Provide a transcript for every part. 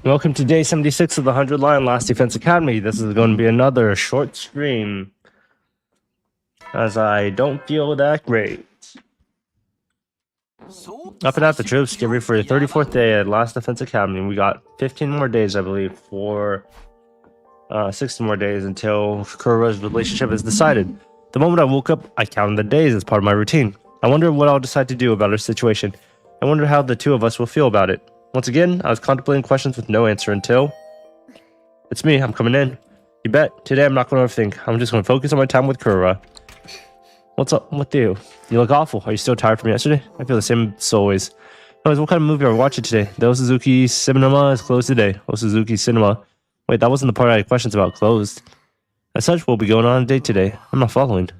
Welcome to day 76 of the 100 Lion Last Defense Academy. This is going to be another short stream, as I don't feel that great. Up and out the troops, get ready for your 34th day at Last Defense Academy. We got 15 more days, I believe, for 16 more days until Kura's relationship is decided. The moment I woke up, I counted the days as part of my routine. I wonder what I'll decide to do about her situation. I wonder how the two of us will feel about it. Once again, I was contemplating questions with no answer until... It's me, I'm coming in. You bet. Today I'm not going to overthink. I'm just going to focus on my time with Kura. What's up with you? You look awful. Are you still tired from yesterday? I feel the same as always. Anyways, what kind of movie are we watching today? The Osuzuki Cinema is closed today. Osuzuki Cinema. Wait, that wasn't the part I had questions about. Closed. As such, we'll be going on a date today. I'm not following.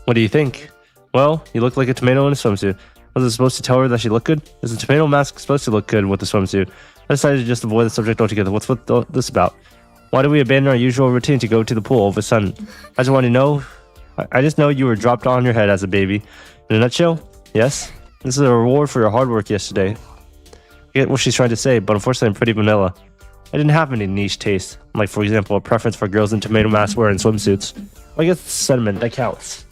What do you think? Well, you look like a tomato in a swimsuit. Was it supposed to tell her that she looked good? Is a tomato mask supposed to look good with the swimsuit? I decided to just avoid the subject altogether. What's this about? Why did we abandon our usual routine to go to the pool all of a sudden? I just want to know. I just know you were dropped on your head as a baby. In a nutshell, yes. This is a reward for your hard work yesterday. I get what she's trying to say, but unfortunately I'm pretty vanilla. I didn't have any niche tastes, like for example a preference for girls in tomato mask wearing swimsuits. I guess it's sentiment that counts.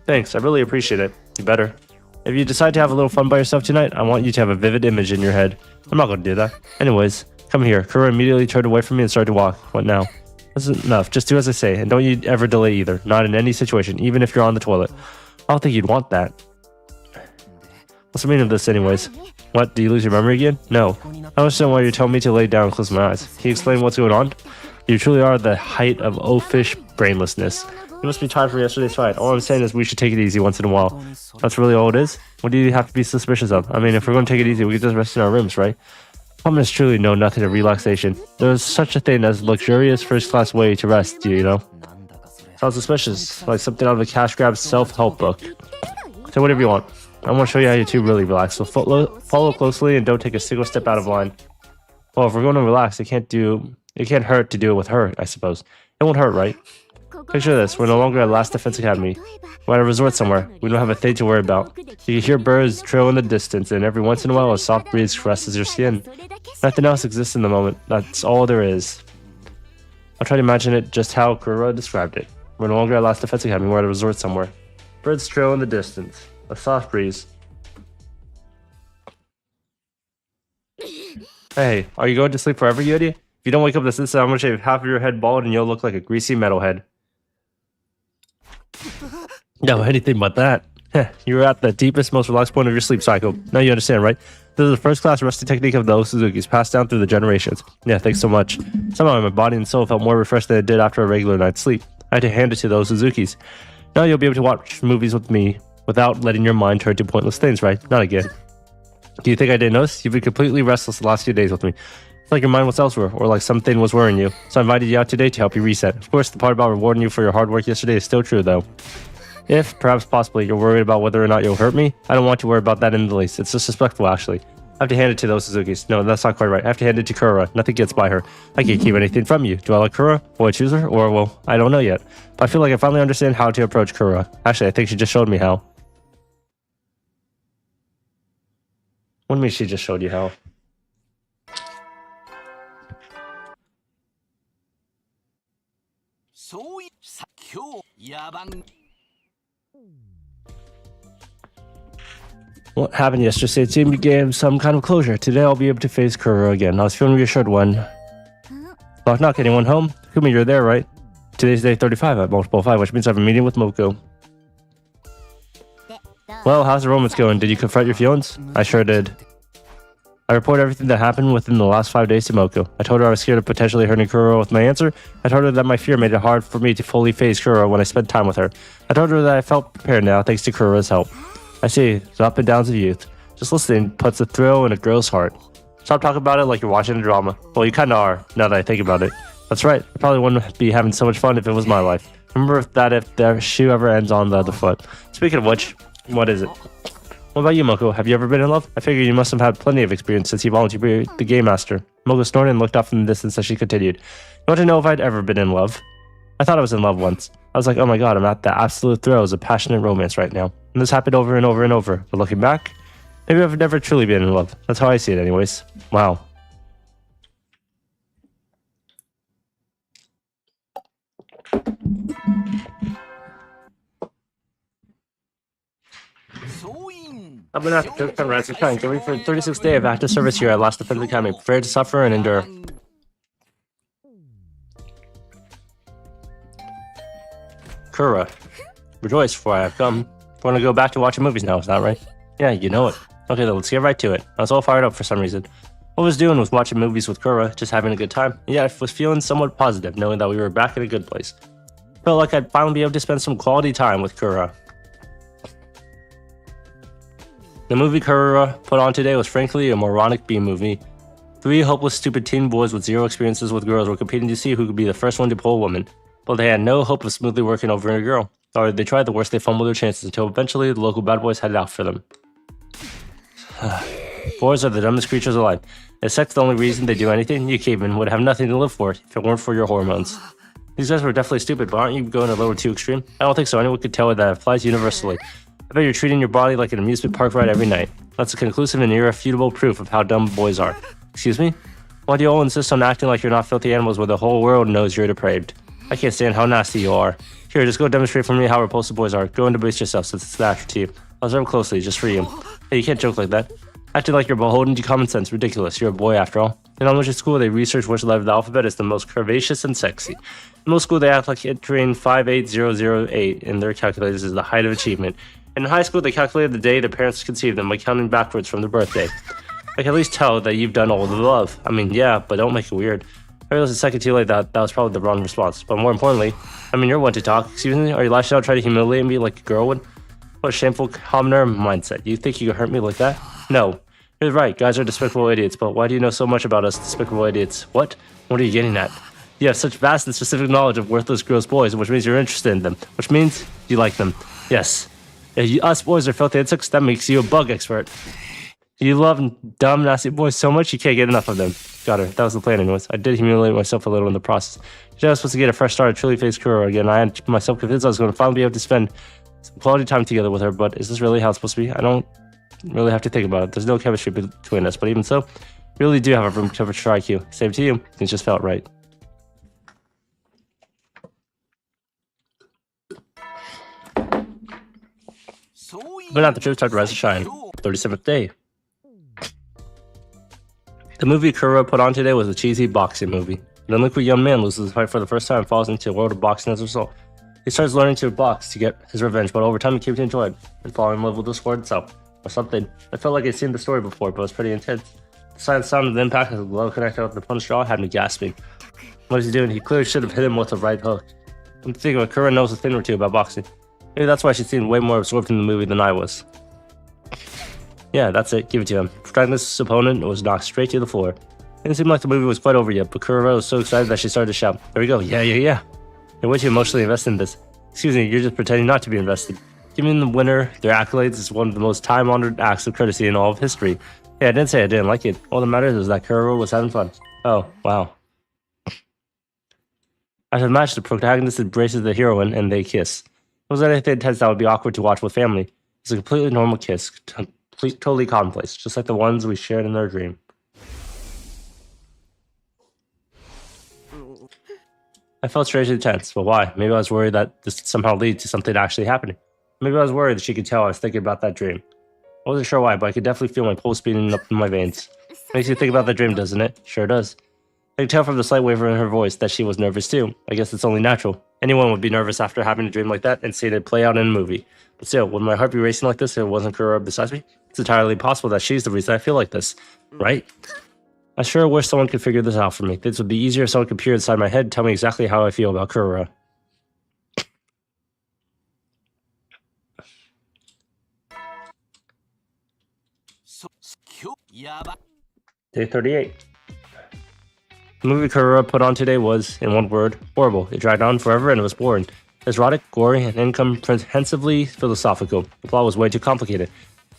Thanks, I really appreciate it. You better. If you decide to have a little fun by yourself tonight, I want you to have a vivid image in your head. I'm not going to do that. Anyways, come here. Kura immediately turned away from me and started to walk. What now? This is enough. Just do as I say, and don't you ever delay either. Not in any situation, even if you're on the toilet. I don't think you'd want that. What's the meaning of this anyways? What, do you lose your memory again? No. I understand why you're telling me to lay down and close my eyes. Can you explain what's going on? You truly are the height of oafish brainlessness. You must be tired from yesterday's fight. All I'm saying is we should take it easy once in a while. That's really all it is? What do you have to be suspicious of? I mean, if we're going to take it easy, we can just rest in our rooms, right? Women is truly know nothing of relaxation. There's such a thing as luxurious first-class way to rest, you know? Sounds suspicious, like something out of a cash grab self-help book. Say whatever you want. I want to show you how you two really relax, so follow closely and don't take a single step out of line. Well, if we're going to relax, it can't hurt to do it with her, I suppose. It won't hurt, right? Picture this, we're no longer at Last Defense Academy. We're at a resort somewhere. We don't have a thing to worry about. You can hear birds trill in the distance, and every once in a while a soft breeze caresses your skin. Nothing else exists in the moment. That's all there is. I'll try to imagine it just how Kura described it. We're no longer at Last Defense Academy, we're at a resort somewhere. Birds trill in the distance. A soft breeze. Hey, are you going to sleep forever, Yuri? If you don't wake up this instant, I'm going to shave half of your head bald and you'll look like a greasy metalhead. No, anything but that. You're at the deepest, most relaxed point of your sleep cycle. Now you understand, right? This is the first-class resting technique of the Osuzukis, passed down through the generations. Yeah, thanks so much. Somehow my body and soul felt more refreshed than it did after a regular night's sleep. I had to hand it to the Osuzukis. Now you'll be able to watch movies with me without letting your mind turn to pointless things, right? Not again. Do you think I didn't notice? You've been completely restless the last few days with me. It's like your mind was elsewhere, or like something was worrying you. So I invited you out today to help you reset. Of course, the part about rewarding you for your hard work yesterday is still true, though. If, perhaps possibly, you're worried about whether or not you'll hurt me, I don't want to worry about that in the least. It's disrespectful, actually. I have to hand it to those Suzukis. No, that's not quite right. I have to hand it to Kura. Nothing gets by her. I can't keep anything from you. Do I like Kura? Will I choose her? Or, well, I don't know yet. But I feel like I finally understand how to approach Kura. Actually, I think she just showed me how. What do you mean she just showed you how? What happened yesterday? It seemed to give some kind of closure. Today I'll be able to face Kura again. I was feeling reassured when... Knock knock, anyone home? Kumi, you're there, right? Today's day 35 at Multiple 5, which means I have a meeting with Moko. Well, how's the romance going? Did you confront your feelings? I sure did. I reported everything that happened within the last 5 days to Moko. I told her I was scared of potentially hurting Kura with my answer. I told her that my fear made it hard for me to fully face Kura when I spent time with her. I told her that I felt prepared now thanks to Kura's help. I see, the up and downs of youth. Just listening puts a thrill in a girl's heart. Stop talking about it like you're watching a drama. Well, you kinda are, now that I think about it. That's right, I probably wouldn't be having so much fun if it was my life. Remember that if the shoe ever ends on the other foot. Speaking of which, what is it? What about you, Moko? Have you ever been in love? I figure you must have had plenty of experience since you volunteered to be the game master. Moko snorted and looked off in the distance as she continued. You want to know if I'd ever been in love? I thought I was in love once. I was like, oh my god, I'm at the absolute throes of passionate romance right now. And this happened over and over and over. But looking back, maybe I've never truly been in love. That's how I see it anyways. Wow. I've been after Turk and Ransom Kind, getting for the 36th day of active service here at Last Defense Academy, prepared to suffer and endure. Kura, rejoice, for I have come. We're gonna go back to watching movies now, is that right? Yeah, you know it. Okay, then let's get right to it. I was all fired up for some reason. What I was doing was watching movies with Kura, just having a good time. And yet I was feeling somewhat positive, knowing that we were back in a good place. Felt like I'd finally be able to spend some quality time with Kura. The movie Kura put on today was frankly a moronic B-movie. 3 hopeless, stupid teen boys with zero experiences with girls were competing to see who could be the first one to pull a woman. But they had no hope of smoothly working over a girl. Or they tried the worst, they fumbled their chances until eventually the local bad boys headed out for them. Boys are the dumbest creatures alive. If sex the only reason they do anything, you cavemen would have nothing to live for if it weren't for your hormones. These guys were definitely stupid, but aren't you going a little too extreme? I don't think so. Anyone could tell that applies universally. I bet you're treating your body like an amusement park ride every night. That's a conclusive and irrefutable proof of how dumb boys are. Excuse me? Why do you all insist on acting like you're not filthy animals where the whole world knows you're depraved? I can't stand how nasty you are. Here, just go demonstrate for me how repulsive boys are. Go and debase yourself since it's natural to you. I'll observe closely, just for you. Hey, you can't joke like that. Acting like you're beholden to common sense. Ridiculous. You're a boy after all. In elementary school, they research which letter of the alphabet is the most curvaceous and sexy. In middle school, they act like entering 58008 in their calculators is the height of achievement. And in high school, they calculated the day their parents conceived them by counting backwards from their birthday. I can at least tell that you've done all the above. I mean, yeah, but don't make it weird. I realized a second to you like that was probably the wrong response. But more importantly, I mean, you're one to talk. Excuse me, are you lashing out trying to humiliate me like a girl would? What a shameful commoner mindset. You think you can hurt me like that? No. You're right, guys are despicable idiots, but why do you know so much about us despicable idiots? What? What are you getting at? You have such vast and specific knowledge of worthless gross boys, which means you're interested in them, which means you like them. Yes. If us boys are filthy insects, that makes you a bug expert. You love dumb, nasty boys so much you can't get enough of them. Got her. That was the plan anyways. I did humiliate myself a little in the process. Today I was supposed to get a fresh start at truly face Kuro again. I had myself convinced I was going to finally be able to spend some quality time together with her, but is this really how it's supposed to be? I don't really have to think about it. There's no chemistry between us, but even so, we really do have a room temperature IQ. Same to you. It just felt right. But not the truth started to rise to shine. 37th day. The movie Kuro put on today was a cheesy boxing movie. An unliquid young man loses the fight for the first time and falls into a world of boxing as a result. He starts learning to box to get his revenge, but over time he came to enjoy it and fall in love with the sport itself, or something. I felt like I'd seen the story before, but it was pretty intense. The silent sound of the impact as the glove connected with the punch jaw had me gasping. What is he doing? He clearly should have hit him with a right hook. I'm thinking Kuro knows a thing or two about boxing. Maybe that's why she seemed way more absorbed in the movie than I was. Yeah, that's it. Give it to him. Protagonist's opponent was knocked straight to the floor. It didn't seem like the movie was quite over yet, but Kuro was so excited that she started to shout, "There we go, yeah. You're way too emotionally invested in this. Excuse me, you're just pretending not to be invested. Giving the winner their accolades is one of the most time-honored acts of courtesy in all of history. Yeah, I didn't say I didn't like it. All that matters is that Kuro was having fun. Oh, wow." After the match, the protagonist embraces the heroine and they kiss. It wasn't anything intense that would be awkward to watch with family. It's a completely normal kiss, totally commonplace, just like the ones we shared in our dream. I felt strangely tense, but why? Maybe I was worried that this would somehow lead to something actually happening. Maybe I was worried that she could tell I was thinking about that dream. I wasn't sure why, but I could definitely feel my pulse beating up in my veins. Makes you think about the dream, doesn't it? Sure does. I could tell from the slight waver in her voice that she was nervous too. I guess it's only natural. Anyone would be nervous after having a dream like that and seeing it play out in a movie. But still, would my heart be racing like this if it wasn't Kuro besides me? It's entirely possible that she's the reason I feel like this, right? I sure wish someone could figure this out for me. This would be easier if someone could peer inside my head and tell me exactly how I feel about Kuro. Day 38. The movie Kuro put on today was, in one word, horrible. It dragged on forever and it was boring. It was erotic, gory, and incomprehensibly philosophical. The plot was way too complicated.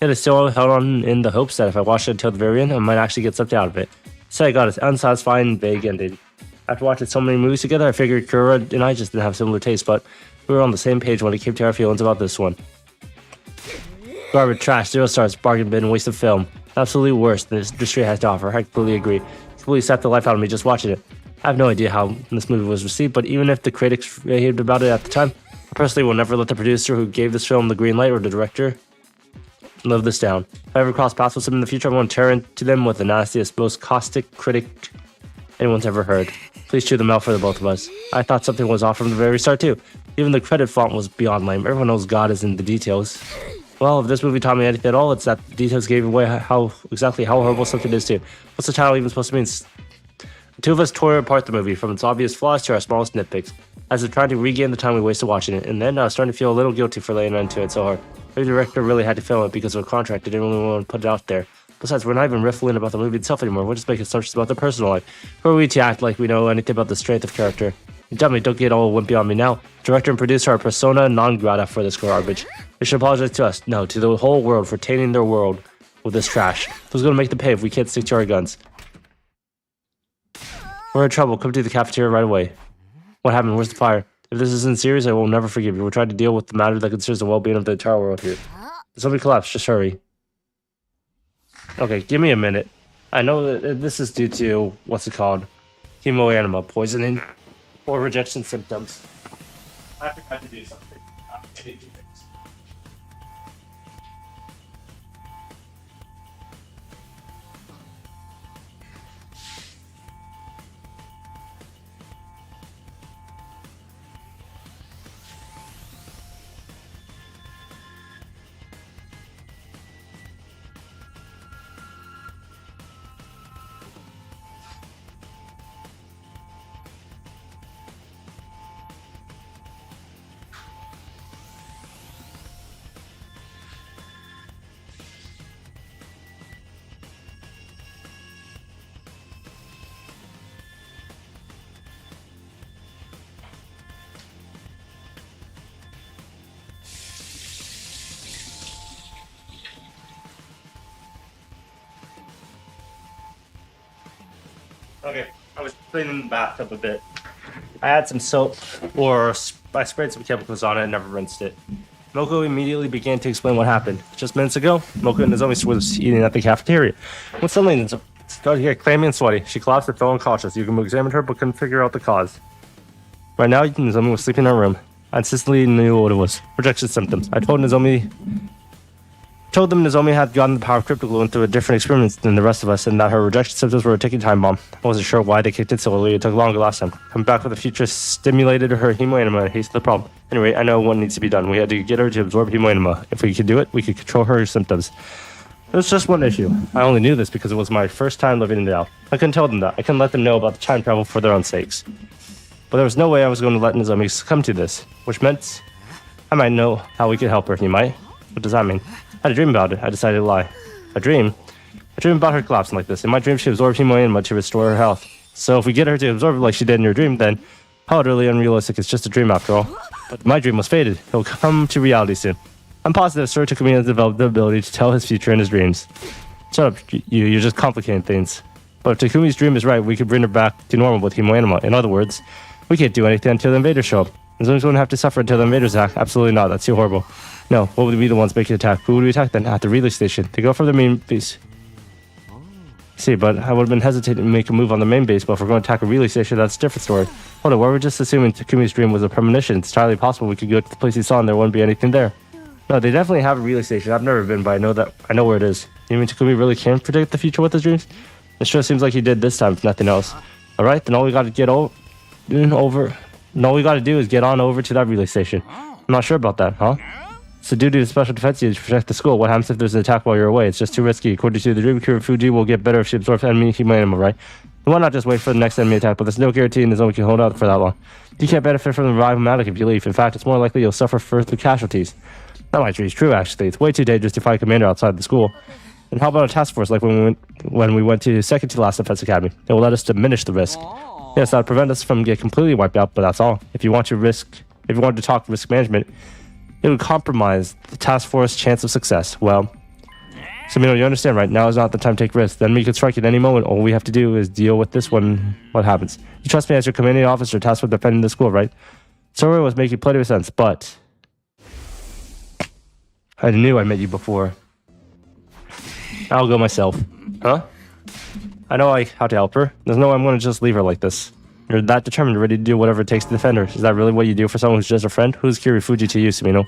Yet I still held on in the hopes that if I watched it until the very end, I might actually get something out of it. So I got an unsatisfying, vague ending. After watching so many movies together, I figured Kuro and I just didn't have similar tastes, but we were on the same page when it came to our feelings about this one. Garbage, trash, 0 stars, bargain bin, waste of film. Absolutely worse than this industry has to offer. I completely agree. Completely sapped the life out of me just watching it. I have no idea how this movie was received, but even if the critics raved about it at the time, I personally will never let the producer who gave this film the green light or the director live this down. If I ever cross paths with them in the future, I'm going to tear into them with the nastiest, most caustic critic anyone's ever heard. Please chew them out for the both of us. I thought something was off from the very start too. Even the credit font was beyond lame. Everyone knows God is in the details. Well, if this movie taught me anything at all, it's that the details gave away exactly how horrible something is too. What's the title even supposed to mean? The two of us tore apart the movie, from its obvious flaws to our smallest nitpicks, as if trying to regain the time we wasted watching it, and then I was starting to feel a little guilty for laying into it so hard. Maybe the director really had to film it because of a contract. They didn't really want to put it out there. Besides, we're not even riffling about the movie itself anymore. We're just making assumptions about their personal life. Who are we to act like we know anything about the strength of character? And tell me, don't get all wimpy on me now. Director and producer are persona non grata for this garbage. They should apologize to us, no, to the whole world for tainting their world with this trash. Who's gonna make the pay if we can't stick to our guns? We're in trouble. Come to the cafeteria right away. What happened? Where's the fire? If this isn't serious, I will never forgive you. We're trying to deal with the matter that concerns the well-being of the entire world here. Did somebody collapse? Just hurry. Okay, give me a minute. I know that this is due to, what's it called? Hemoanima poisoning or rejection symptoms. I forgot to do something. I didn't do things. Okay, I was cleaning the bathtub a bit. I had some soap, or I sprayed some chemicals on it and never rinsed it. Moko immediately began to explain what happened. Just minutes ago, Moko and Nozomi was eating at the cafeteria. When suddenly, Nozomi started to get clammy and sweaty. She collapsed and fell unconscious. Yugumo examined her but couldn't figure out the cause. Right now, Nozomi was sleeping in her room. I instantly knew what it was. Rejection symptoms. I told them Nozomi had gotten the power of crypto glue through a different experience than the rest of us, and that her rejection symptoms were a ticking time bomb. I wasn't sure why they kicked in so early. It took longer last time. Coming back with the future stimulated her hemoanima and hastened the problem. Anyway, I know what needs to be done. We had to get her to absorb hemoanima. If we could do it, we could control her symptoms. There was just one issue. I only knew this because it was my first time living in the Isle. I couldn't tell them that. I couldn't let them know about the time travel for their own sakes. But there was no way I was going to let Nozomi succumb to this, which meant I might know how we could help her. You might? What does that mean? I had a dream about it. I decided to lie. A dream? A dream about her collapsing like this. In my dream, she absorbed hemoanima to restore her health. So if we get her to absorb it like she did in your dream, then how utterly unrealistic. It's just a dream after all. But my dream was faded. It will come to reality soon. I'm positive Sir Takumi has developed the ability to tell his future in his dreams. Shut up, you're just complicating things. But if Takumi's dream is right, we could bring her back to normal with hemoanima. In other words, we can't do anything until the invaders show up. Nozomi's going to have to suffer until the invaders attack. Absolutely not. That's too horrible. No, what would be the ones making the attack? Who would we attack then? At the relay station. They go for the main base. See, but I would have been hesitating to make a move on the main base, but if we're going to attack a relay station, that's a different story. Hold on, why were we just assuming Takumi's dream was a premonition? It's entirely possible we could go to the place he saw and there wouldn't be anything there. No, they definitely have a relay station. I've never been, but I know where it is. You mean Takumi really can predict the future with his dreams? It sure seems like he did this time, if nothing else. Alright, then all we gotta do is get on over to that relay station. I'm not sure about that, huh? It's the duty of special defense units to protect the school. What happens if there's an attack while you're away? It's just too risky. According to the dream cure, Fuji will get better if she absorbs enemy hemoanima, right? And why not just wait for the next enemy attack? But there's no guarantee Nozomi can hold out for that long. You can't benefit from the revival magic if you leave. In fact, it's more likely you'll suffer further casualties. That might be true, actually. It's way too dangerous to fight a commander outside the school. And how about a task force like when we went to second to last defense academy? It will let us diminish the risk. Yes, that would prevent us from getting completely wiped out, but that's all. If you want to talk risk management, it would compromise the task force chance of success. Well, Samino, you understand, right? Now is not the time to take risks. Then we could strike at any moment. All we have to do is deal with this when what happens. You trust me as your commanding officer tasked with defending the school, right? Sora was making plenty of sense, but I knew I met you before. I'll go myself. Huh? I know how to help her. There's no way I'm going to just leave her like this. You're that determined, ready to do whatever it takes to defend her. Is that really what you do for someone who's just a friend? Who's Kirifuji to you, Sumino?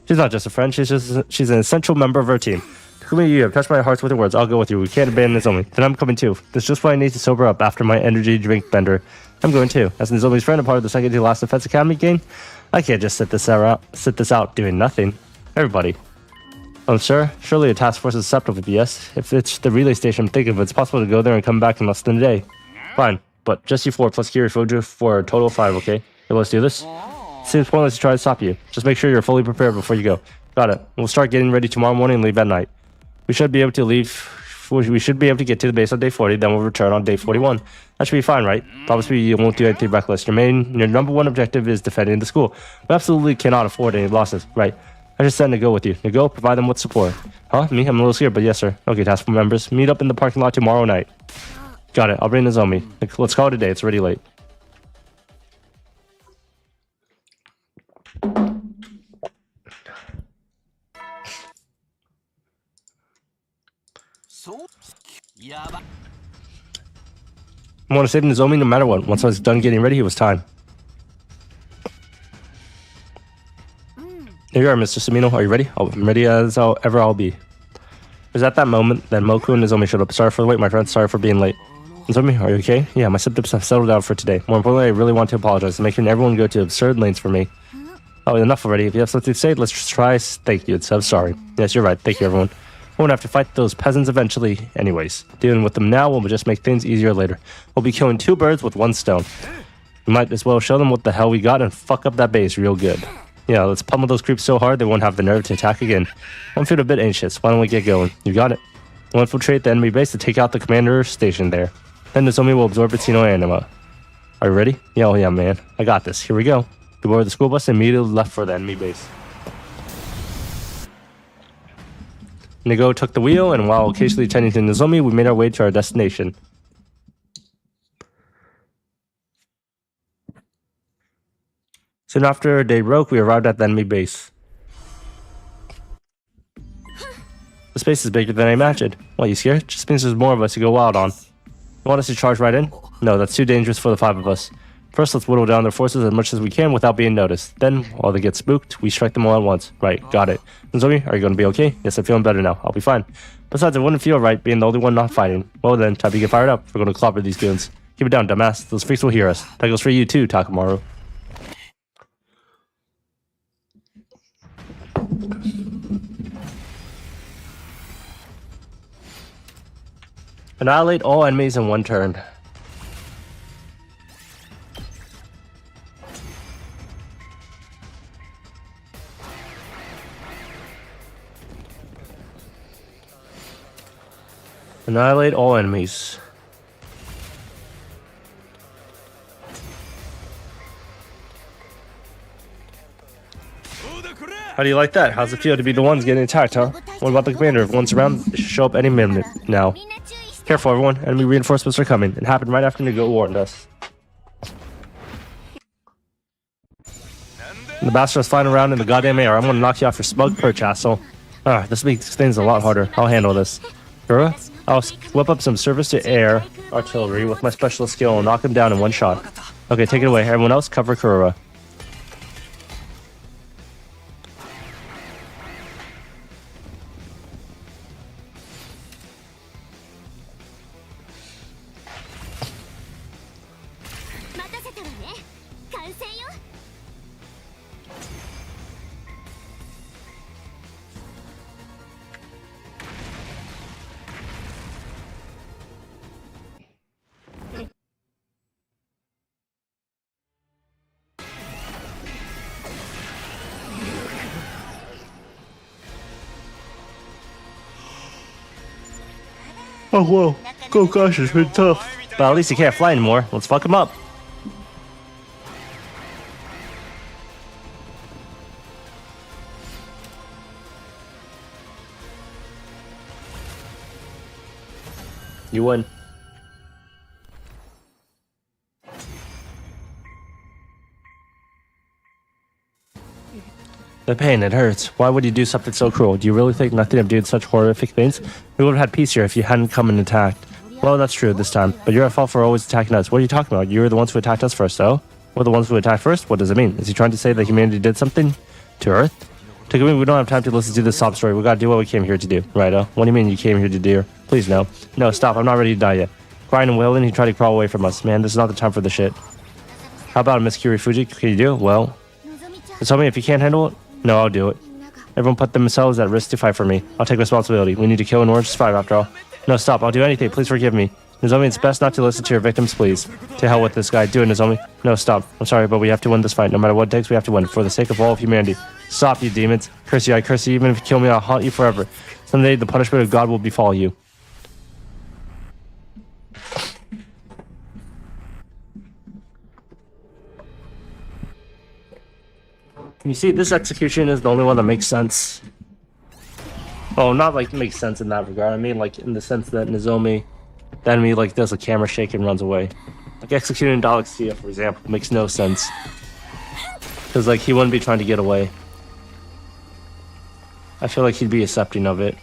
She's not just a friend, she's an essential member of our team. Kumi, you have touched my heart with your words. I'll go with you. We can't abandon Nozomi. Then I'm coming too. That's just what I need to sober up after my energy drink bender. I'm going too. As Nozomi's friend, a part of the second to last Defense Academy game, I can't just sit this out doing nothing. Everybody. Oh, sir? Surely a task force is susceptible to BS. If it's the relay station I'm thinking of, it's possible to go there and come back in less than a day. Fine, but just you 4 plus Kirifuji for a total of 5, okay? So let's do this. Seems pointless to try to stop you. Just make sure you're fully prepared before you go. Got it. We'll start getting ready tomorrow morning and leave at night. We should be able to get to the base on day 40, then we'll return on day 41. That should be fine, right? Obviously, you won't do anything reckless. Your number one objective is defending the school. We absolutely cannot afford any losses, right? I just said to go with you. To go, provide them with support. Huh? Me? I'm a little scared, but yes, sir. Okay, task force members. Meet up in the parking lot tomorrow night. Got it. I'll bring Nozomi. Let's call it a day. It's already late. I want to save Nozomi no matter what. Once I was done getting ready, it was time. Here you are, Mr. Sumino. Are you ready? I'm ready as ever I'll be. It was at that moment that Moku and Nozomi showed up. Sorry for the wait, my friend. Sorry for being late. Nozomi, are you okay? Yeah, my symptoms have settled down for today. More importantly, I really want to apologize for making everyone go to absurd lengths for me. Oh, enough already. If you have something to say, let's just try. Thank you. I'm sorry. Yes, you're right. Thank you, everyone. We won't have to fight those peasants eventually anyways. Dealing with them now will just make things easier later. We'll be killing 2 birds with 1 stone. We might as well show them what the hell we got and fuck up that base real good. Yeah, let's pummel those creeps so hard they won't have the nerve to attack again. I'm feeling a bit anxious. Why don't we get going? You got it. We'll infiltrate the enemy base to take out the commander station there. Then Nozomi will absorb its anima. Are you ready? Yeah, oh yeah, man. I got this. Here we go. We boarded the school bus and immediately left for the enemy base. Nigo took the wheel, and while occasionally attending to Nozomi, we made our way to our destination. Soon after day broke, we arrived at the enemy base. The space is bigger than I imagined. What, you scared? Just means there's more of us to go wild on. You want us to charge right in? No, that's too dangerous for the 5 of us. First, let's whittle down their forces as much as we can without being noticed. Then, while they get spooked, we strike them all at once. Right, got it. Nozomi, are you going to be okay? Yes, I'm feeling better now. I'll be fine. Besides, it wouldn't feel right being the only one not fighting. Well then, time to get fired up. We're going to clobber these goons. Keep it down, dumbass. Those freaks will hear us. That goes for you too, Takamaru. Annihilate all enemies in 1 turn. Annihilate all enemies. How do you like that? How's it feel to be the ones getting attacked, huh? What about the commander? If one's around, they should show up any minute now. Careful, everyone. Enemy reinforcements are coming. It happened right after Nigo warned us. The bastards flying around in the goddamn air. I'm gonna knock you off your smug perch, asshole. This makes things a lot harder. I'll handle this. Kura? I'll whip up some surface-to-air artillery with my specialist skill and knock him down in 1 shot. Okay, take it away. Everyone else, cover Kura. Oh, whoa. Go gosh, it's been tough. But at least he can't fly anymore. Let's fuck him up. You win. The pain, it hurts. Why would you do something so cruel? Do you really think nothing of doing such horrific things? We would have had peace here if you hadn't come and attacked. Well, that's true this time, but you're at fault for always attacking us. What are you talking about? You were the ones who attacked us first, though? We're the ones who attacked first? What does it mean? Is he trying to say that humanity did something to Earth? Takumi, we don't have time to listen to this sob story. We gotta do what we came here to do. Righto. What do you mean you came here to do? Please, no. No, stop. I'm not ready to die yet. Crying and wailing, he tried to crawl away from us. Man, this is not the time for the shit. How about it, Miss Kirifuji? Can you do it? Well, tell me if you can't handle it. No, I'll do it. Everyone put themselves at risk to fight for me. I'll take responsibility. We need to kill in order to survive, after all. No, stop. I'll do anything. Please forgive me. Nozomi, it's best not to listen to your victims, please. To hell with this guy. Do it, Nozomi. No, stop. I'm sorry, but we have to win this fight. No matter what it takes, we have to win. For the sake of all of humanity. Stop, you demons. Curse you, I curse you. Even if you kill me, I'll haunt you forever. Someday, the punishment of God will befall you. You see, this execution is the only one that makes sense. Oh, not like makes sense in that regard. I mean, like in the sense that Nozomi, the enemy, like does a camera shake and runs away. Like executing Dalexia, for example, makes no sense. Because like he wouldn't be trying to get away. I feel like he'd be accepting of it.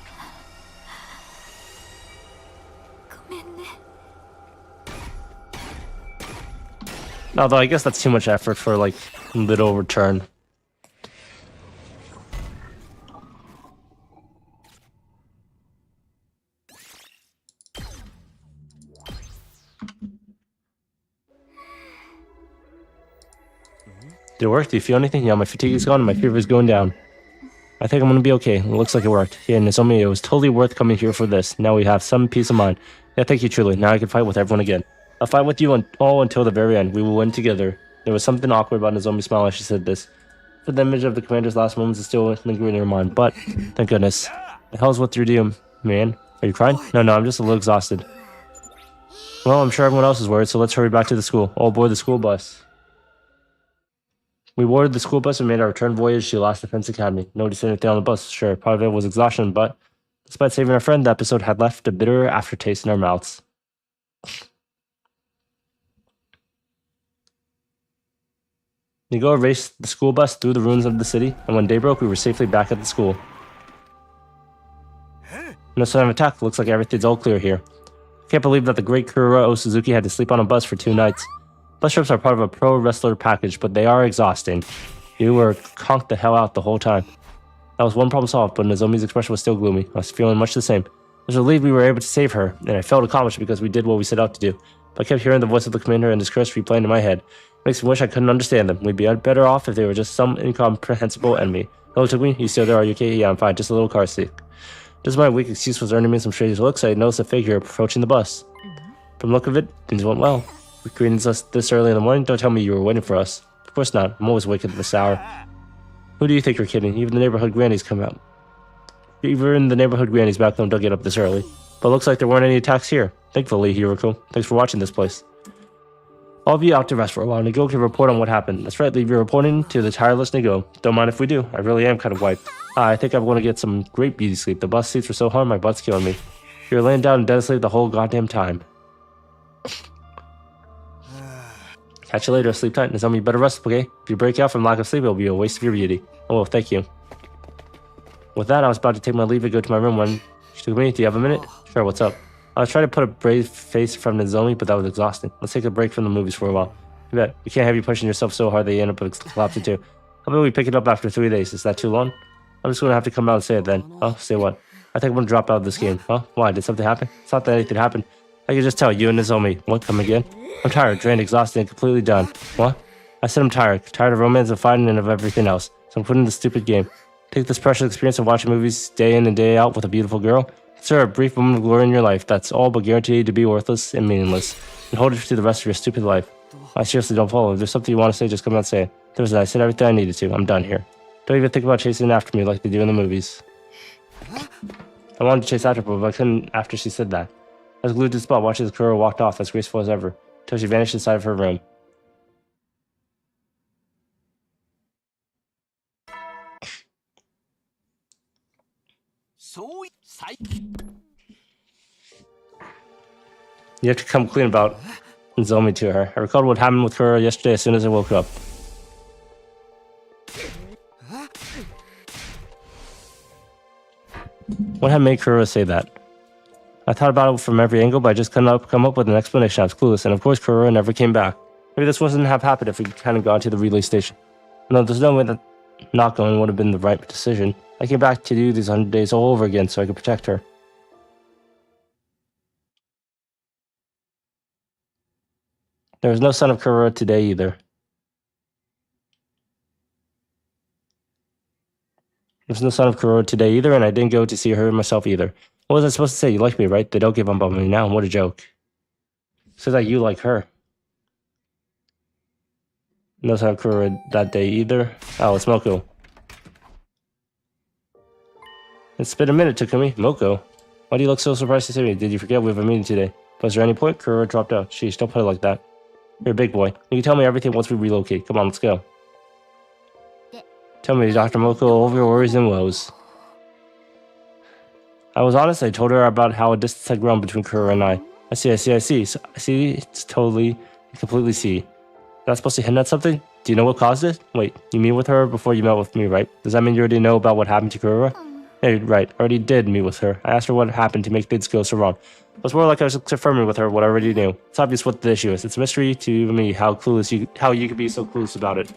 Although I guess that's too much effort for like little return. Did it work? Do you feel anything? Yeah, my fatigue is gone and my fever is going down. I think I'm gonna be okay. It looks like it worked. Yeah, Nozomi, it was totally worth coming here for this. Now we have some peace of mind. Yeah, thank you truly. Now I can fight with everyone again. I'll fight with you all until the very end. We will win together. There was something awkward about Nozomi's smile as she said this. For the image of the commander's last moments is still lingering in her mind, but thank goodness. The hell's with your deal, man? Are you crying? No, I'm just a little exhausted. Well, I'm sure everyone else is worried, so let's hurry back to the school. All aboard the school bus. We boarded the school bus and made our return voyage to Last Defense Academy. Nobody said anything on the bus. Sure, part of it was exhaustion, but despite saving our friend, the episode had left a bitter aftertaste in our mouths. Nigo raced the school bus through the ruins of the city, and when day broke, we were safely back at the school. No sign of attack. Looks like everything's all clear here. Can't believe that the great Kurura Osuzuki had to sleep on a bus for 2 nights. Bus trips are part of a pro wrestler package, but they are exhausting. You were conked the hell out the whole time. That was one problem solved, but Nozomi's expression was still gloomy. I was feeling much the same. I was relieved we were able to save her, and I felt accomplished because we did what we set out to do. But I kept hearing the voice of the commander and his curse replaying in my head. It makes me wish I couldn't understand them. We'd be better off if they were just some incomprehensible enemy. Hello, Takumi. You still there? Are you okay? Yeah, I'm fine. Just a little car sick. Just my weak excuse was earning me some strange looks. I noticed a figure approaching the bus. From the look of it, things went well. Greetings us this early in the morning? Don't tell me you were waiting for us. Of course not. I'm always awake at this hour. Who do you think you're kidding? Even the neighborhood grannies come out. Even the neighborhood grannies back home don't get up this early. But looks like there weren't any attacks here. Thankfully, Hiroko. Thanks for watching this place. All of you out to rest for a while. Nigo can report on what happened. That's right, leave your reporting to the tireless Nigo. Don't mind if we do. I really am kind of wiped. I think I'm going to get some great beauty sleep. The bus seats were so hard, my butt's killing me. You're laying down and dead asleep the whole goddamn time. Catch you later. Sleep tight. Nozomi, you better rest, okay? If you break out from lack of sleep, it'll be a waste of your beauty. Oh, well, thank you. With that, I was about to take my leave and go to my room when she took me. Do you have a minute? Sure, what's up? I was trying to put a brave face from Nozomi, but that was exhausting. Let's take a break from the movies for a while. You bet. We can't have you pushing yourself so hard that you end up collapsing too. How about we pick it up after 3 days? Is that too long? I'm just going to have to come out and say it then. Oh, say what? I think I'm going to drop out of this game. Huh? Why? Did something happen? It's not that anything happened. I can just tell you and Nozomi. What? Come again? I'm tired, drained, exhausted, and completely done. What? I said I'm tired. Tired of romance and fighting and of everything else. So I'm quitting this stupid game. Take this precious experience of watching movies day in and day out with a beautiful girl. Consider a brief moment of glory in your life that's all but guaranteed to be worthless and meaningless. And hold it to the rest of your stupid life. I seriously don't follow. If there's something you want to say, just come out and say it. Thursday, I said everything I needed to. I'm done here. Don't even think about chasing after me like they do in the movies. I wanted to chase after her, but I couldn't after she said that. I was glued to the spot watching the Kuro walked off as graceful as ever, until she vanished inside of her room. You have to come clean about Nozomi to her. I recalled what happened with Kuro yesterday as soon as I woke up. What had made Kurura say that? I thought about it from every angle, but I just couldn't come up with an explanation. I was clueless, and of course Kurura never came back. Maybe this wouldn't have happened if we hadn't gone to the relay station. No, there's no way that not going would have been the right decision. I came back to do these 100 days all over again so I could protect her. There was no sign of Kurura today either. There's no sign of Kurura today either, and I didn't go to see her myself either. What was I supposed to say? You like me, right? They don't give up on me now. What a joke. So that you like her. No sign of Kurura that day either. Oh, it's Moko. It's been a minute, Takumi. Moko. Why do you look so surprised to see me? Did you forget we have a meeting today? Was there any point? Kurura dropped out. Sheesh, don't play like that. You're a big boy. You can tell me everything once we relocate. Come on, let's go. Tell me, Dr. Moko, all of your worries and woes. I was honest. I told her about how a distance had grown between Kurura and I. I see. It's totally, completely see. Not supposed to hint at something? Do you know what caused it? Wait, you meet with her before you met with me, right? Does that mean you already know about what happened to Kurura? Yeah, you're right. I already did meet with her. I asked her what happened to make things go so wrong. It was more like I was confirming with her what I already knew. It's obvious what the issue is. It's a mystery to me how you could be so clueless about it.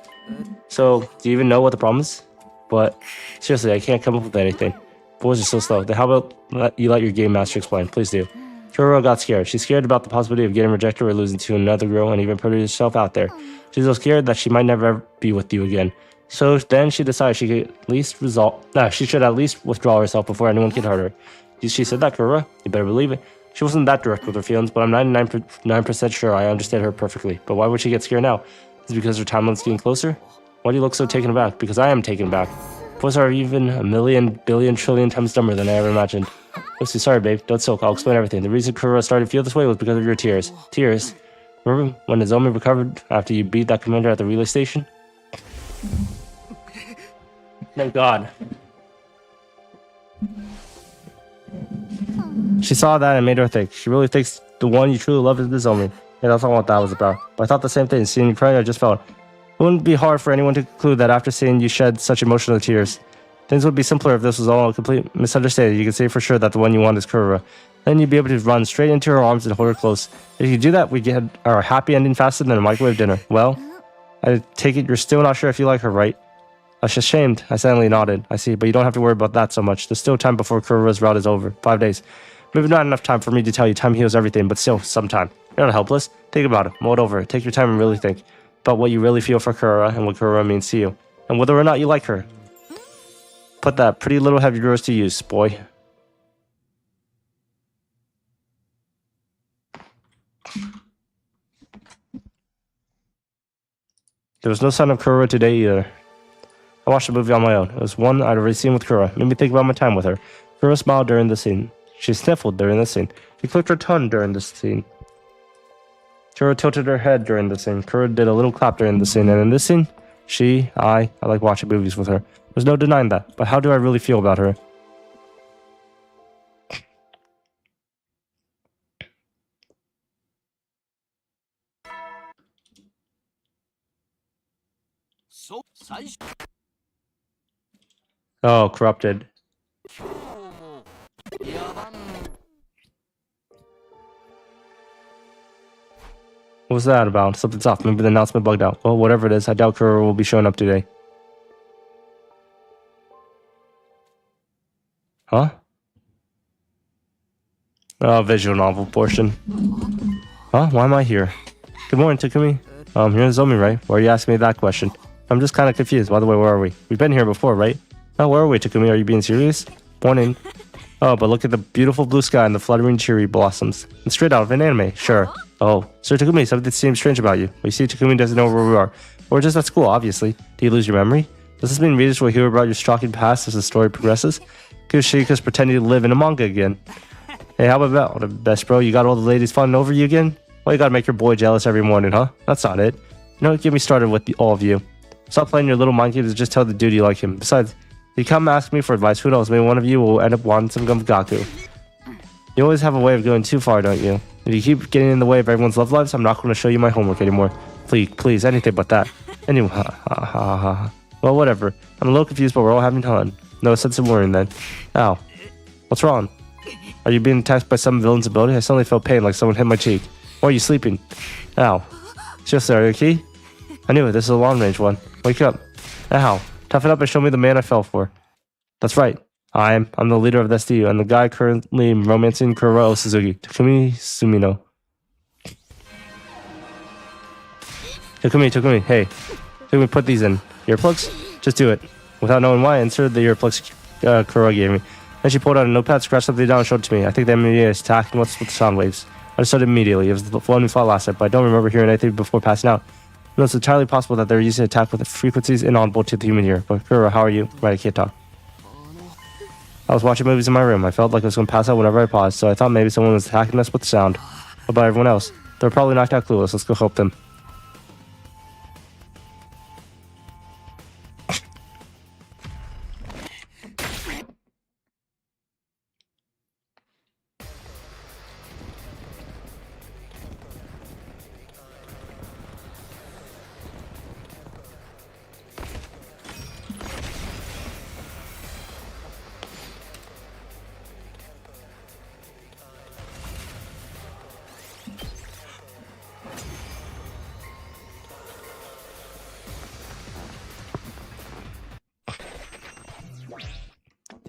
So, do you even know what the problem is? But seriously, I can't come up with anything. Boys are so slow. Then how about you let your game master explain? Please do. Kurura got scared. She's scared about the possibility of getting rejected or losing to another girl and even putting herself out there. She's so scared that she might never be with you again. So then she decided she should at least withdraw herself before anyone could hurt her. She said that, Kurura? You better believe it. She wasn't that direct with her feelings, but I'm 99% sure I understand her perfectly. But why would she get scared now? Is it because her timeline's getting closer? Why do you look so taken aback? Because I am taken aback. Boys are even a million, billion, trillion times dumber than I ever imagined. Oopsie, sorry, babe. Don't sulk. I'll explain everything. The reason Kurura started to feel this way was because of your tears. Tears? Remember when Nozomi recovered after you beat that commander at the relay station? Thank God. She saw that and made her think. She really thinks the one you truly love is Nozomi. Yeah, that's not what that was about. But I thought the same thing. Seeing you crying, I just felt it wouldn't be hard for anyone to conclude that after seeing you shed such emotional tears. Things would be simpler if this was all a complete misunderstanding. You could say for sure that the one you want is Kurura. Then you'd be able to run straight into her arms and hold her close. If you do that, we get our happy ending faster than a microwave dinner. Well, I take it you're still not sure if you like her, right? I was ashamed. I silently nodded. I see, but you don't have to worry about that so much. There's still time before Kurura's route is over. 5 days. Maybe not enough time for me to tell you time heals everything, but still, some time. You're not helpless. Think about it. Mull it over. Take your time and really think about what you really feel for Kurura and what Kurura means to you, and whether or not you like her. Put that pretty little head of yours to use, boy. There was no sign of Kurura today either. I watched the movie on my own. It was one I'd already seen with Kurura. Made me think about my time with her. Kurura smiled during the scene. She sniffled during the scene. She clicked her tongue during the scene. Kurura tilted her head during the scene. Kurura did a little clap during the scene. And in this scene, I like watching movies with her. There's no denying that. But how do I really feel about her? Oh, corrupted. What was that about? Something's off. Maybe the announcement bugged out. Well, whatever it is, I doubt Kurura will be showing up today. Huh? Oh, visual novel portion. Huh? Why am I here? Good morning, Takumi. You're Nozomi, right? Why are you asking me that question? I'm just kind of confused. By the way, where are we? We've been here before, right? Oh, where are we, Takumi? Are you being serious? Morning. Oh, but look at the beautiful blue sky and the fluttering cherry blossoms. It's straight out of an anime, sure. Oh, Sir Takumi, something seems strange about you. We see Takumi doesn't know where we are. We're just at school, obviously. Do you lose your memory? Does this mean readers will hear about your shocking past as the story progresses? Because Shika's pretending to live in a manga again. Hey, how about it, best bro? You got all the ladies fawning over you again? Well, you gotta make your boy jealous every morning, huh? That's not it. You know, get me started with all of you. Stop playing your little mind games and just tell the dude you like him. Besides, if you come ask me for advice, who knows, maybe one of you will end up wanting some Gaku. You always have a way of going too far, don't you? If you keep getting in the way of everyone's love lives, I'm not going to show you my homework anymore. Please, anything but that. Anyway, well, whatever. I'm a little confused, but we're all having fun. No sense in worrying then. Ow. What's wrong? Are you being attacked by some villain's ability? I suddenly felt pain like someone hit my cheek. Why are you sleeping? Ow. Seriously, are you okay? I knew it. This is a long-range one. Wake up. Ow. Toughen up and show me the man I fell for. That's right. I'm the leader of the SDU and the guy currently romancing Kuro Suzuki. Takumi Sumino. Takumi, hey. Takumi, put these in. Earplugs? Just do it. Without knowing why, I inserted the earplugs Kuro gave me. Then she pulled out a notepad, scratched something down, and showed it to me. I think the enemy is attacking what's with the sound waves. I understood immediately. It was the one we fought last night, but I don't remember hearing anything before passing out. You know, it's entirely possible that they're using attack with frequencies inaudible to the human ear. But Kuro, how are you? Right, I can't talk. I was watching movies in my room. I felt like I was going to pass out whenever I paused, so I thought maybe someone was attacking us with sound. What about everyone else? They're probably knocked out clueless. Let's go help them.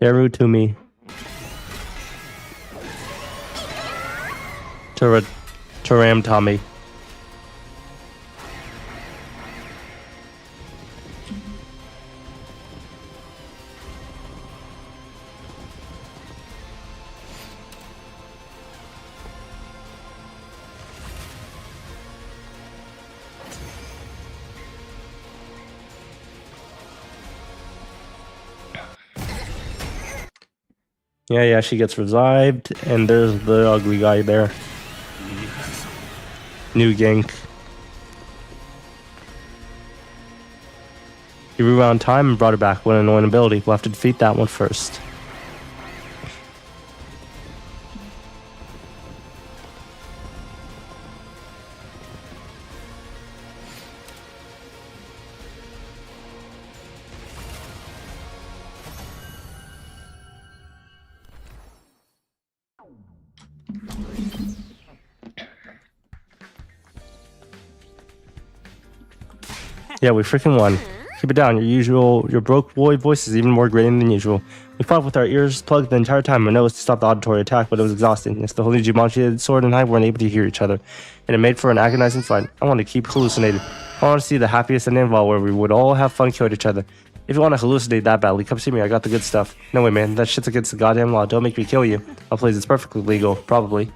Teru to me. Taram Tommy. Yeah, she gets revived, and there's the ugly guy there. New gank. He rewound time and brought her back. What an annoying ability. We'll have to defeat that one first. Yeah, we freaking won. Keep it down. Your broke boy voice is even more grating than usual. We fought with our ears plugged the entire time. My nose to stop the auditory attack, but it was exhausting. It's the holy Jumanji sword and I weren't able to hear each other, and it made for an agonizing fight. I want to keep hallucinating. I want to see the happiest ending of all, where we would all have fun killing each other. If you want to hallucinate that badly, come see me. I got the good stuff. No way, man. That shit's against the goddamn law. Don't make me kill you. Oh, please. It's perfectly legal. Probably.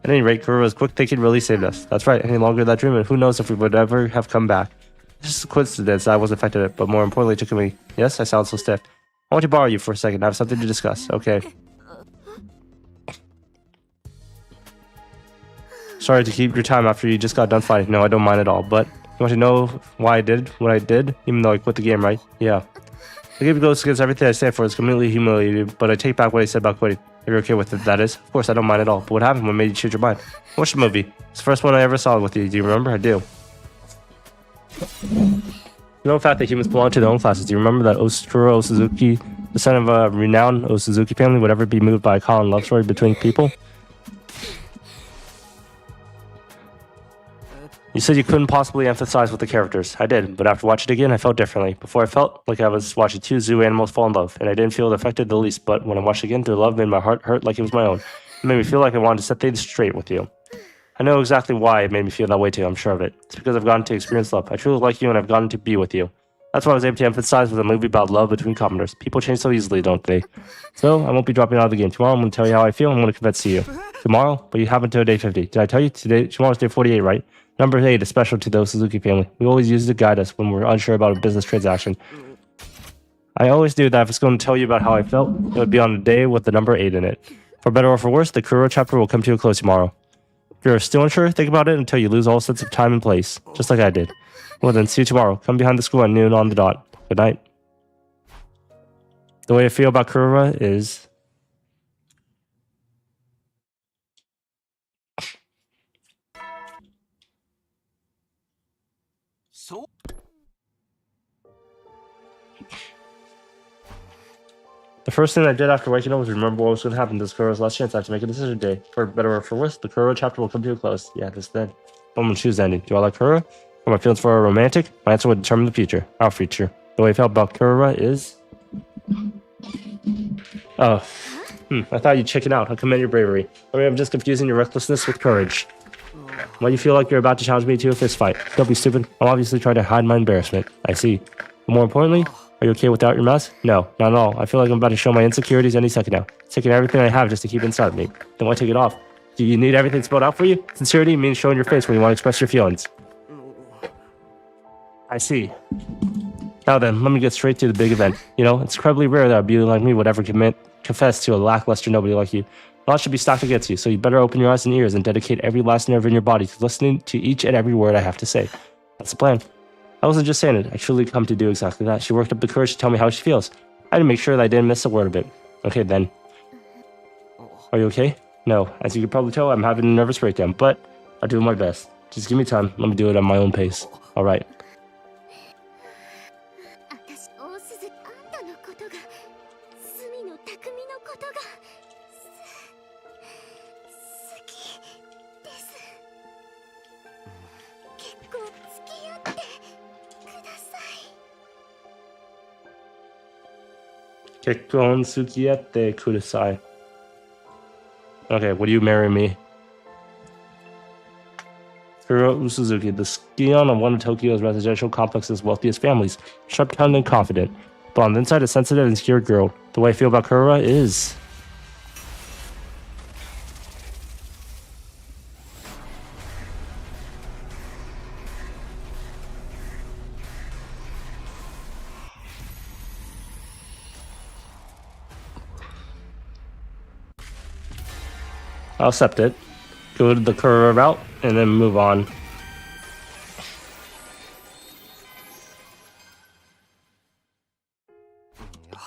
At any rate, Kuro's quick thinking really saved us. That's right. Any longer that dream, and who knows if we would ever have come back. It's just a coincidence I was affected it, but more importantly, it took me. Yes, I sound so stiff. I want to borrow you for a second. I have something to discuss. Okay. Sorry to keep your time after you just got done fighting. No, I don't mind at all. But you want to know why I did what I did, even though I quit the game, right? Yeah. The game goes against everything I stand for. It's completely humiliating, but I take back what I said about quitting. If you're okay with it, that is. Of course, I don't mind at all. But what happened? What made you change your mind? Watch the movie. It's the first one I ever saw with you. Do you remember? I do. You know the fact that humans belong to their own classes. Do you remember that Osutaro Suzuki, the son of a renowned Suzuki family, would ever be moved by a common love story between people? You said you couldn't possibly empathize with the characters. I did, but after watching it again, I felt differently. Before, I felt like I was watching two zoo animals fall in love, and I didn't feel it affected the least, but when I watched it again, their love made my heart hurt like it was my own. It made me feel like I wanted to set things straight with you. I know exactly why it made me feel that way too, I'm sure of it. It's because I've gotten to experience love. I truly like you and I've gotten to be with you. That's why I was able to emphasize with a movie about love between commoners. People change so easily, don't they? So, I won't be dropping out of the game. Tomorrow I'm going to tell you how I feel and I'm going to confess to you. Tomorrow? But you have until day 50. Did I tell you? Tomorrow's day 48, right? Number 8 is special to the Suzuki family. We always use it to guide us when we're unsure about a business transaction. I always knew that if it's going to tell you about how I felt, it would be on a day with the number 8 in it. For better or for worse, the Kuro chapter will come to a close tomorrow. If you're still unsure, think about it until you lose all sense of time and place, just like I did. Well then, see you tomorrow. Come behind the school at noon on the dot. Good night. The way I feel about Kurura is... The first thing I did after waking up was remember what was going to happen. This Kuro was last chance. I have to make a decision today. For better or for worse, the Kuro chapter will come to a close. Yeah, this then. I'm gonna choose the ending. Do I like Kuro? Or my feelings for a romantic? My answer would determine the future. Our future. The way I felt about Kuro is... Oh. I thought you'd chicken out. I commend your bravery. I mean, I'm just confusing your recklessness with courage. Why do you feel like you're about to challenge me to a fist fight? Don't be stupid. I'm obviously trying to hide my embarrassment. I see. But more importantly, are you okay without your mask? No, not at all. I feel like I'm about to show my insecurities any second now. It's taking everything I have just to keep inside of me. Then why take it off? Do you need everything spelled out for you? Sincerity means showing your face when you want to express your feelings. I see. Now then, let me get straight to the big event. You know, it's incredibly rare that a beauty like me would ever confess to a lackluster nobody like you. A lot should be stacked against you, so you better open your eyes and ears and dedicate every last nerve in your body to listening to each and every word I have to say. That's the plan. I wasn't just saying it. I truly come to do exactly that. She worked up the courage to tell me how she feels. I had to make sure that I didn't miss a word of it. Okay, then. Are you okay? No. As you can probably tell, I'm having a nervous breakdown, but I'll do my best. Just give me time. Let me do it at my own pace. All right. Kekkon sukiyatte kudasai. Okay, would you marry me? Kuro Usuzuki, the scion of one of Tokyo's residential complex's wealthiest families, sharp-tongued and confident, but on the inside a sensitive and secure girl. The way I feel about Kuro is... I'll accept it. Go to the Kuro route, and then move on.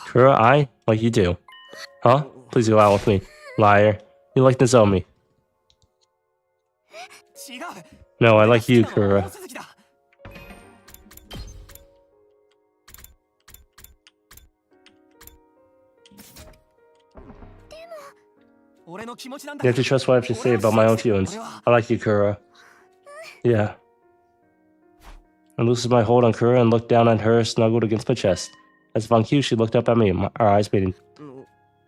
Kuro, I like you too. Huh? Please go out with me. Liar. You like Nozomi. No, I like you, Kuro. You have to trust what I have to say about my own feelings. I like you, Kuro. Yeah. I loosened my hold on Kuro and looked down at her, snuggled against my chest. As if on cue, she looked up at me, our eyes meeting.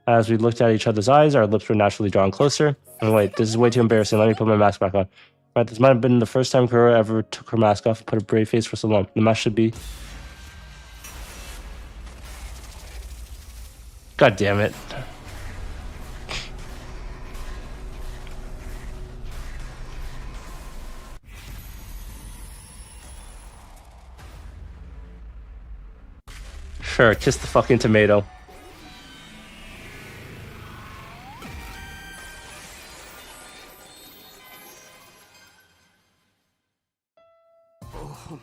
As we looked at each other's eyes, our lips were naturally drawn closer. And wait, this is way too embarrassing. Let me put my mask back on. Right, this might have been the first time Kuro ever took her mask off and put a brave face for so long. The mask should be... God damn it. Sure, kiss the fucking tomato.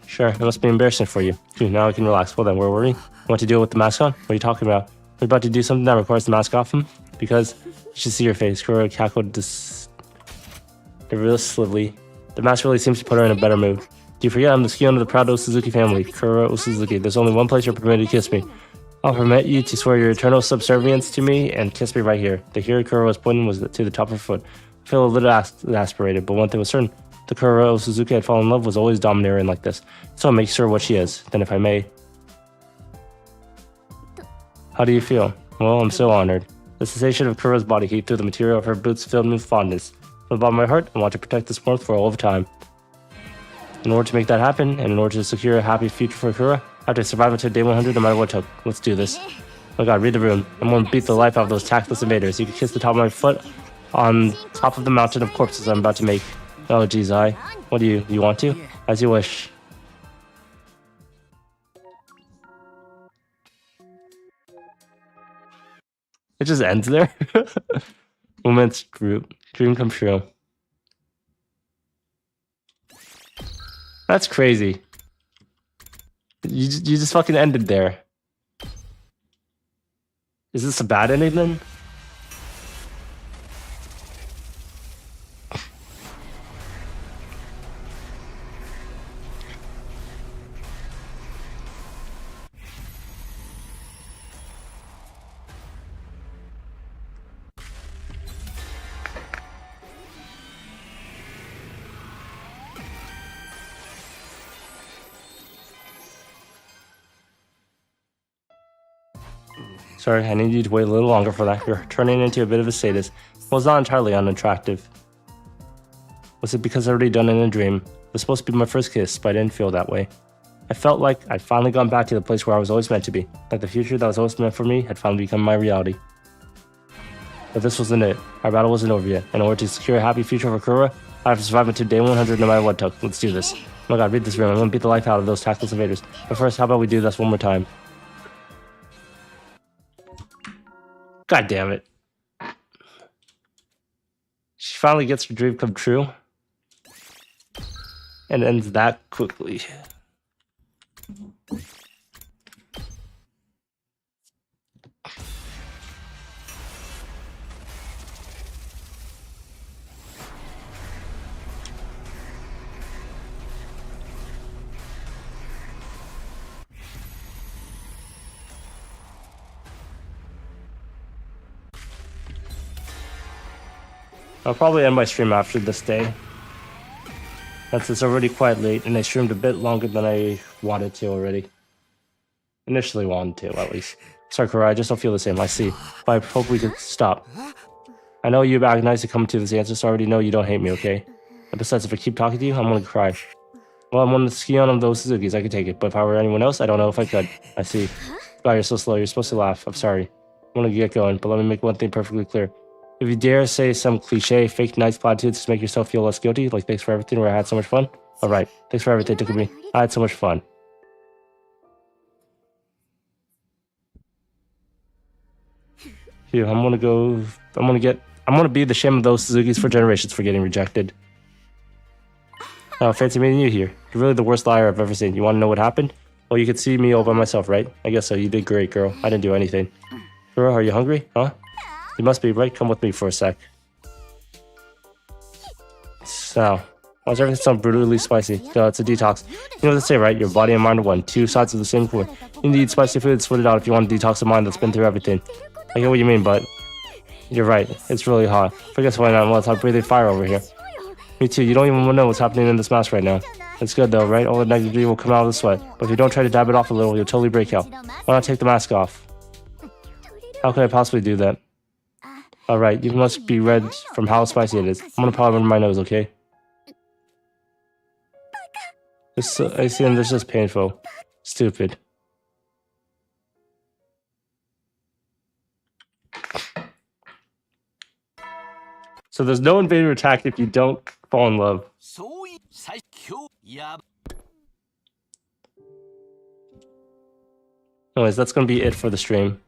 Sure, it must be embarrassing for you. Phew, now I can relax. Well then, where were we? Want to deal with the mask on? What are you talking about? We're about to do something that requires the mask off him? Because you should see your face. Kuro cackled derisively. The mask really seems to put her in a better mood. Do you forget I'm the scion of the proud Suzuki family, Kuro Suzuki. There's only one place you're permitted to kiss me. I'll permit you to swear your eternal subservience to me and kiss me right here. The here Kuro was pointing was to the top of her foot. I feel a little exasperated, but one thing was certain. The Kuro Suzuki I'd fallen in love was always domineering like this. So I'll make sure what she is. Then if I may... How do you feel? Well, I'm so honored. The sensation of Kuro's body heat through the material of her boots filled me with fondness. From the bottom of my heart, I want to protect this warmth for all of time. In order to make that happen, and in order to secure a happy future for Kuro, I have to survive until day 100 no matter what it took. Let's do this. Oh god, read the room. I'm gonna beat the life out of those tactless invaders. You can kiss the top of my foot on top of the mountain of corpses I'm about to make. Oh geez, what do you want to? As you wish. It just ends there. Moments group. Dream come true. That's crazy. You just fucking ended there. Is this a bad ending then? Sorry, I need you to wait a little longer for that. You're turning into a bit of a sadist. Well, it's not entirely unattractive. Was it because I'd already done it in a dream? It was supposed to be my first kiss, but I didn't feel that way. I felt like I'd finally gone back to the place where I was always meant to be. Like the future that was always meant for me had finally become my reality. But this wasn't it. Our battle wasn't over yet. In order to secure a happy future for Kura, I have to survive until day 100 no matter what took. Let's do this. Oh my god, read this room. I'm gonna beat the life out of those tactless invaders. But first, how about we do this one more time? God damn it. She finally gets her dream come true. And ends that quickly. I'll probably end my stream after this day. Since it's already quite late and I streamed a bit longer than I wanted to already. Initially wanted to, at least. Sorry, Kura, I just don't feel the same, I see. But I hope we can stop. I know you agonize to come to this answer, so I already know you don't hate me, okay? And besides, if I keep talking to you, I'm gonna cry. Well, I'm one of the ski on those Suzukis, I could take it. But if I were anyone else, I don't know if I could. I see. God, you're so slow, you're supposed to laugh. I'm sorry. I'm gonna get going, but let me make one thing perfectly clear. If you dare say some cliche, fake nice platitudes to make yourself feel less guilty, like thanks for everything where I had so much fun. Alright, thanks for everything, Takumi. I had so much fun. Phew, I'm gonna be the shame of those Suzukis for generations for getting rejected. Oh, fancy meeting you here. You're really the worst liar I've ever seen. You wanna know what happened? Well, you could see me all by myself, right? I guess so, you did great, girl. I didn't do anything. Girl, are you hungry? Huh? You must be, right? Come with me for a sec. So, why does everything sound brutally spicy? It's a detox. You know what they say, right? Your body and mind are one. Two sides of the same coin. You need to eat spicy food, split it out if you want to detox a mind that's been through everything. I get what you mean, but you're right. It's really hot. I guess why not? Well, it's hot breathing fire over here. Me too. You don't even know what's happening in this mask right now. It's good though, right? All the negativity will come out of the sweat. But if you don't try to dab it off a little, you'll totally break out. Why not take the mask off? How could I possibly do that? Alright, you must be red from how spicy it is. I'm gonna pop it in my nose, okay? I see, and this is just painful. Stupid. So there's no invader attack if you don't fall in love. Anyways, that's gonna be it for the stream.